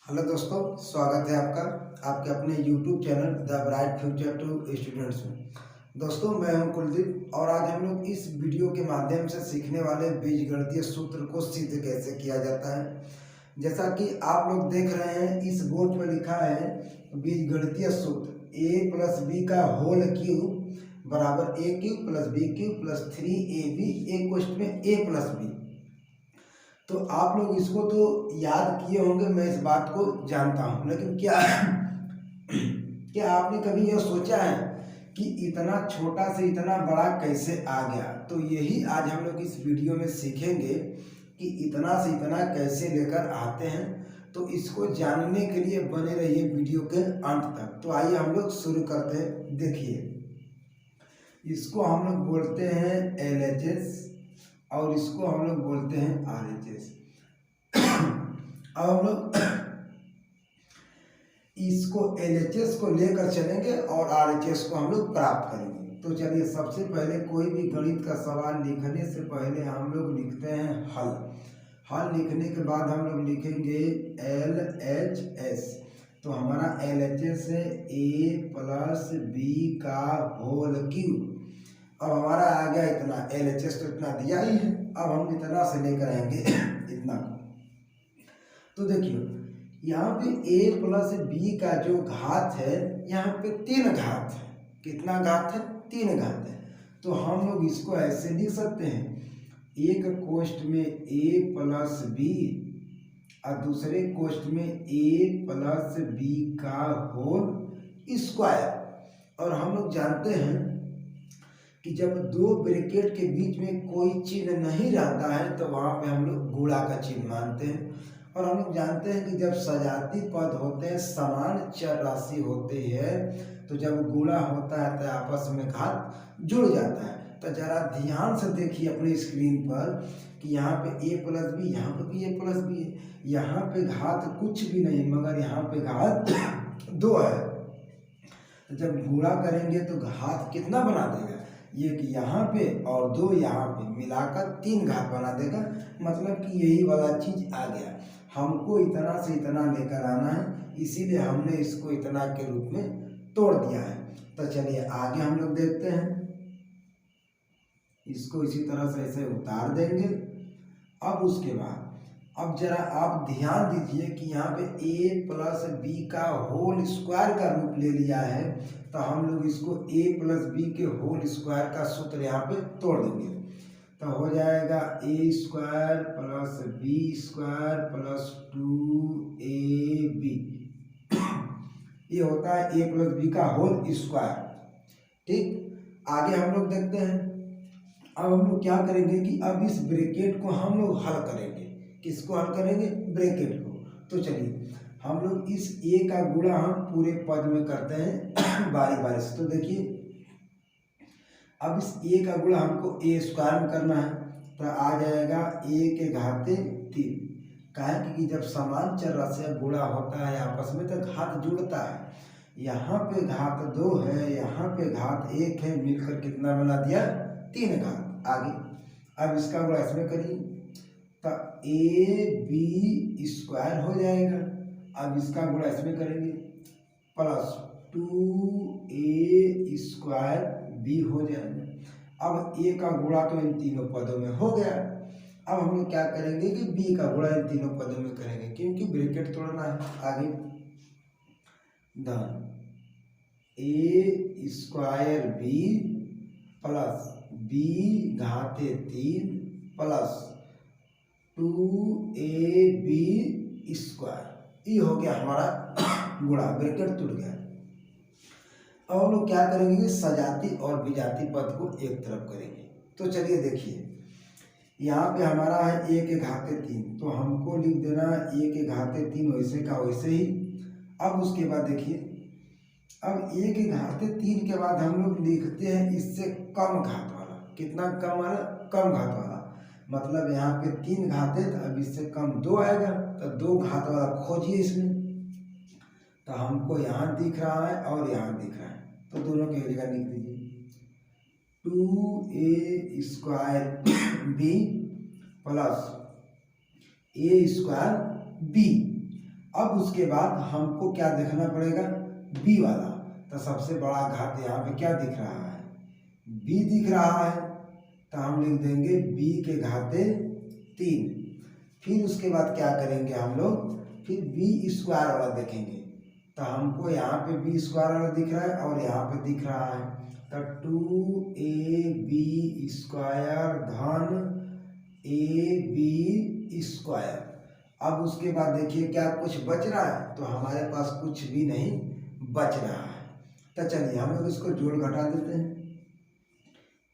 Hello दोस्तों, स्वागत है आपका आपके अपने YouTube channel the bright future to students में। दोस्तों, मैं हूं कुलदीप और आज हम लोग इस वीडियो के माध्यम से सीखने वाले बीजगणितीय सूत्र को सिद्ध कैसे किया जाता है। जैसा कि आप लोग देख रहे हैं, इस बोर्ड पर लिखा है बीजगणितीय सूत्र a प्लस बी का होल क्यूब बराबर a cube plus B cube plus 3ab एक क्वेश्चन में a प्लस बी। तो आप लोग इसको तो याद किए होंगे, मैं इस बात को जानता हूँ, लेकिन क्या क्या आपने कभी यह सोचा है कि इतना छोटा से इतना बड़ा कैसे आ गया? तो यही आज हम लोग इस वीडियो में सीखेंगे कि इतना से इतना कैसे लेकर आते हैं। तो इसको जानने के लिए बने रहिए वीडियो के अंत तक। तो आइए हम लोग शुरू करते हैं। देखिए, इसको हम लोग बोलते हैं LHS और इसको हम लोग बोलते हैं RHS। अब हम लोग इसको LHS को लेकर चलेंगे और RHS को हम लोग प्राप्त करेंगे। तो चलिए, सबसे पहले कोई भी गणित का सवाल लिखने से पहले हम लोग लिखते हैं हल। हल लिखने के बाद हम लोग लिखेंगे LHS। तो हमारा LHS है a प्लस बी का होल क्यूब। अब हमारा आ गया इतना, LHS तो इतना दिया ही है, अब हम इतना से लेकर आएंगे इतना। तो देखिए, यहाँ पे a प्लस बी का जो घात है, यहाँ पे 3 घात है। कितना घात है? 3 घात है। तो हम लोग इसको ऐसे लिख सकते हैं, एक कोष्ठ में a प्लस बी और दूसरे कोष्ठ में a प्लस बी का होल स्क्वायर। और हम लोग जानते हैं कि जब दो ब्रैकेट के बीच में कोई चिन्ह नहीं रहता है तो वहाँ पे हम लोग गुणा का चिन्ह मानते हैं। और हम लोग जानते हैं कि जब सजाती पद होते हैं, समान चर राशि होती है, तो जब गुणा होता है तो आपस में घात जुड़ जाता है। तो जरा ध्यान से देखिए अपने स्क्रीन पर कि यहाँ पे a प्लस बी, यहाँ पे भी a प्लस बी है। यहाँ पे घात कुछ भी नहीं, मगर यहाँ पे घात 2 है। तो जब गुणा करेंगे तो घात कितना बना देगा? ये कि यहाँ पे और 2 यहाँ पे मिलाकर 3 घात बना देगा। मतलब कि यही वाला चीज आ गया। हमको इतना से इतना लेकर आना है, इसीलिए हमने इसको इतना के रूप में तोड़ दिया है। तो चलिए आगे हम लोग देखते हैं। इसको इसी तरह से ऐसे उतार देंगे। अब उसके बाद अब जरा आप ध्यान दीजिए कि यहाँ पे a प्लस बी का होल स्क्वायर का रूप ले लिया है। तो हम लोग इसको a प्लस बी के होल स्क्वायर का सूत्र यहाँ पे तोड़ देंगे। तो हो जाएगा a square plus B square plus 2ab। ये होता है a प्लस बी का होल स्क्वायर। ठीक, आगे हम लोग देखते हैं। अब हम लोग क्या करेंगे कि अब इस ब्रैकेट को हम लोग हल करेंगे। किसको हल करेंगे? ब्रैकेट को। तो चलिए, हम लोग इस a का गुणा हम पूरे पद में करते हैं बारी बारी से। तो देखिए, अब इस a का गुणा हमको a स्क्वायर में करना है। तो आ जाएगा a के घाते 3। काहे कि जब समान चर राशि गुणा होता है आपस में तो घात जुड़ता है। यहाँ पे घात 2 है, यहाँ पे घात 1 है, मिलकर कितना बना दिया? 3 घात। आगे अब इसका गुणा इसमें करिए तो ab स्क्वायर हो जाएगा। अब इसका गुणा इसमें करेंगे प्लस 2a स्क्वायर b हो जाएगा। अब a का गुणा तो इन तीनों पदों में हो गया। अब हम लोग क्या करेंगे कि b का गुणा इन तीनों पदों में करेंगे, क्योंकि ब्रैकेट तोड़ना है। आगे धन a square b plus b घाते 3 plus 2ab square. ये हो गया हमारा गुणा, ब्रैकेट टूट गया। अब हम लोग क्या करेंगे कि सजाती और विजाती पद को एक तरफ करेंगे। तो चलिए देखिए, यहाँ पे हमारा है a के घाते 3, तो हमको लिख देना a के घाते 3 वैसे का वैसे ही। अब उसके बाद देखिए, अब a के घाते 3 के बाद हम लोग लिखते हैं इससे कम घात वाला। कितना कम वाला? कम घात वाला। मतलब यहाँ पे 3 घात है, तो अब इससे कम 2 आएगा, तो 2 घात वाला खोजिए इसमें। तो हमको यहाँ दिख रहा है और यहाँ दिख रहा है, तो दोनों की जगह लिख दीजिए 2a square b plus a square b। अब उसके बाद हमको क्या देखना पड़ेगा, बी वाला। तो सबसे बड़ा घात यहाँ पे क्या दिख रहा है, बी दिख रहा है, तो हम लिख देंगे बी के घाते 3। फिर उसके बाद क्या करेंगे हम लोग, फिर बी स्क्वायर वाला देखेंगे। तो हमको यहाँ पे बी स्क्वायर वाला दिख रहा है और यहाँ पे दिख रहा है, तो 2ab स्क्वायर धन ab स्क्वायर। अब उसके बाद देखिए क्या कुछ बच रहा है, तो हमारे पास कुछ भी नहीं बच रहा है। तो चलिए हम लोग इसको जोड़ घटा देते हैं,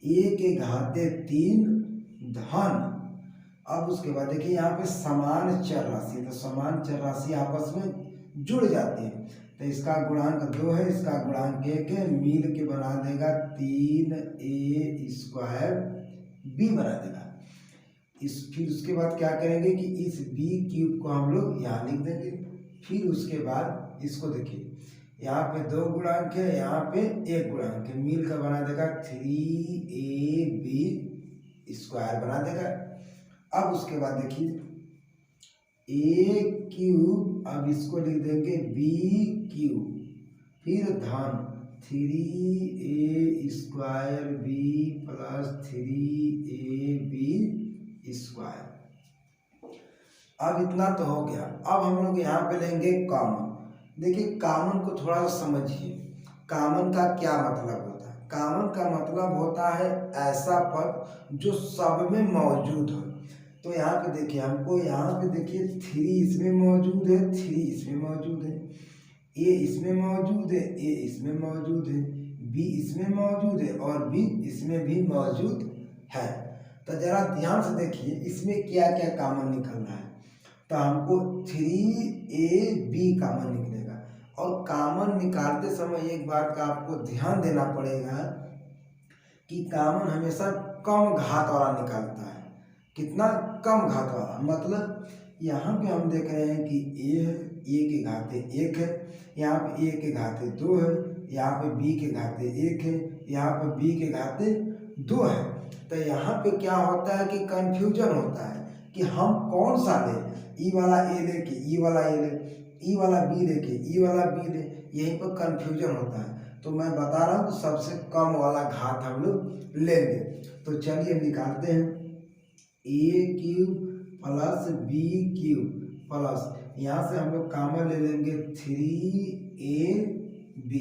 a के घाते 3 धन, अब उसके बाद देखिए यहाँ पे समान चर राशि, तो समान चर राशि आपस में जुड़ जाती है। तो इसका गुणांक 2 है, इसका गुणांक 1 है, मिल के बना देगा 3a स्क्वायर b बना देगा। फिर उसके बाद क्या करेंगे कि इस b क्यूब को हम लोग यहाँ लिख देंगे। फिर उसके बाद इसको देखिए, यहाँ पे 2 गुणांक है, यहाँ पे 1 गुणांक है, मिल कर बना देगा 3ab स्क्वायर बना देगा। अब उसके बाद देखिए a क्यूब, अब इसको लिख देंगे b क्यूब, फिर धन 3a square b plus 3ab square. अब इतना तो हो गया। अब हम लोग यहाँ पे लेंगे कॉमन। देखिए कॉमन को थोड़ा सा समझिए, कॉमन का क्या मतलब होता है। कॉमन का मतलब होता है ऐसा पद जो सब में मौजूद हो। तो यहाँ पे देखिए, हमको यहाँ पे देखिए 3 इसमें मौजूद है, 3 इसमें मौजूद है, a इसमें मौजूद है, a इसमें मौजूद है, b इसमें मौजूद है और b इसमें भी मौजूद है। तो जरा ध्यान से देखिए इसमें क्या क्या कॉमन निकल रहा है। तो हमको 3ab कॉमन निकलेगा। और कॉमन निकालते समय एक बात का आपको ध्यान देना पड़ेगा कि कॉमन हमेशा कम घात वाला निकालता है। कितना, कम घात वाला। मतलब यहाँ पे हम देख रहे हैं कि a है, a के घाते 1 है, यहाँ पे a के घाते 2 है, यहाँ पे b के घाते 1 है, यहाँ पे b के घाते 2 है। तो यहाँ पे क्या होता है कि कंफ्यूजन होता है कि हम कौन सा लें, ई वाला a लेके ई वाला a ले, ई वाला b लेके ई वाला b ले, यहीं पर कंफ्यूजन होता है। तो मैं बता रहा हूँ कि सबसे कम वाला घात हम लोग लेंगे। तो चलिए निकालते हैं, a cube plus b cube plus, यहाँ से हम लोग कॉमन ले लेंगे 3ab।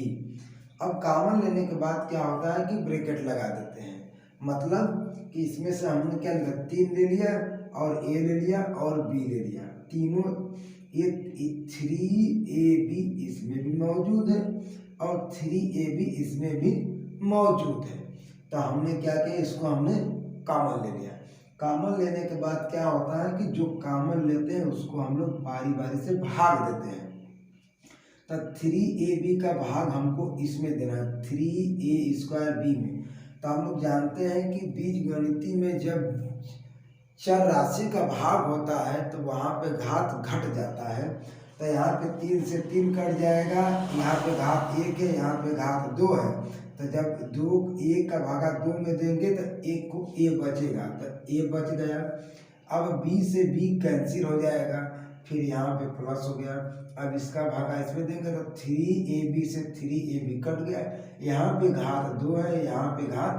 अब कॉमन लेने के बाद क्या होता है कि ब्रैकेट लगा देते हैं। मतलब कि इसमें से हमने क्या लिखा, 3 ले लिया और a ले लिया और b ले लिया, तीनों ये 3ab इसमें भी मौजूद है और 3ab इसमें भी मौजूद है। तो हमने क्या किया, इसको हमने कॉमन ले लिया। कॉमन लेने के बाद क्या होता है कि जो कॉमन लेते हैं उसको हम लोग बारी बारी से भाग देते हैं। तो 3ab का भाग हमको इसमें देना है, 3a स्क्वायर b में। तो हम लोग जानते हैं कि बीजगणिती में जब चर राशि का भाग होता है तो वहाँ पे घात घट जाता है। तो यहाँ पे 3 से 3 कट जाएगा, यहाँ पे घात 1 है, यहाँ पे घात 2 है। तो जब 2 1 का भागा 2 में देंगे तो 1 को a बचेगा, तो a बच गया। अब b से b कैंसिल हो जाएगा, फिर यहाँ पे प्लस हो गया। अब इसका भागा इसमें देंगे तो 3ab से 3ab कट गया, यहाँ पे घात 2 है, यहाँ पे घात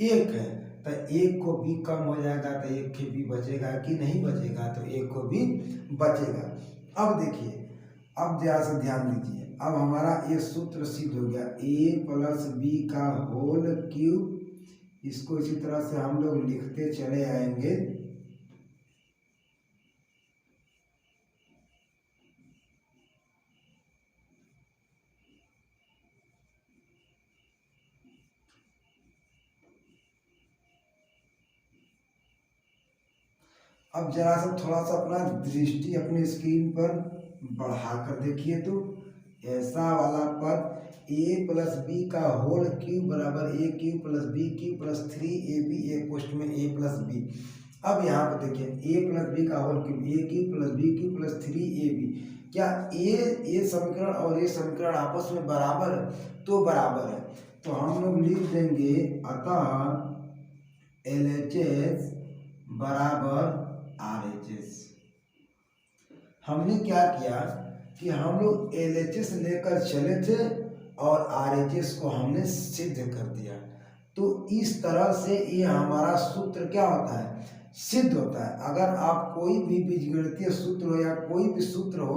1 है। तो 1 को भी कम हो जाएगा तो 1 के भी बचेगा कि नहीं बचेगा, तो 1 को भी बचेगा। अब देखिए, अब जरा से ध्यान दीजिए, अब हमारा ये सूत्र सिद्ध हो गया, a प्लस b का होल क्यूब। इसको इसी तरह से हम लोग लिखते चले आएंगे। अब जरा सा थोड़ा सा अपना दृष्टि अपनी स्क्रीन पर बढ़ा कर देखिए, तो ऐसा वाला पद a प्लस b का होल क्यूब बराबर a cube plus b cube plus 3ab, एक पोस्ट में a प्लस b। अब यहाँ पे देखिए a प्लस b का whole cube, a cube plus b cube plus 3ab। क्या a समीकरण और ये समीकरण आपस में बराबर है? तो बराबर है। तो हम लोग लिख देंगे, अतः LHS बराबर RHS। हमने क्या किया कि हम लोग LHS लेकर चले थे और RHS को हमने सिद्ध कर दिया। तो इस तरह से ये हमारा सूत्र क्या होता है, सिद्ध होता है। अगर आप कोई भी बीजगणितीय सूत्र हो या कोई भी सूत्र हो,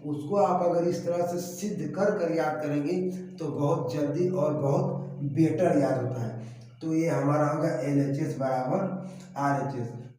उसको आप अगर इस तरह से सिद्ध कर याद करेंगे तो बहुत जल्दी और बहुत बेटर याद होता है। तो ये हमारा होगा LHS बराबर RHS।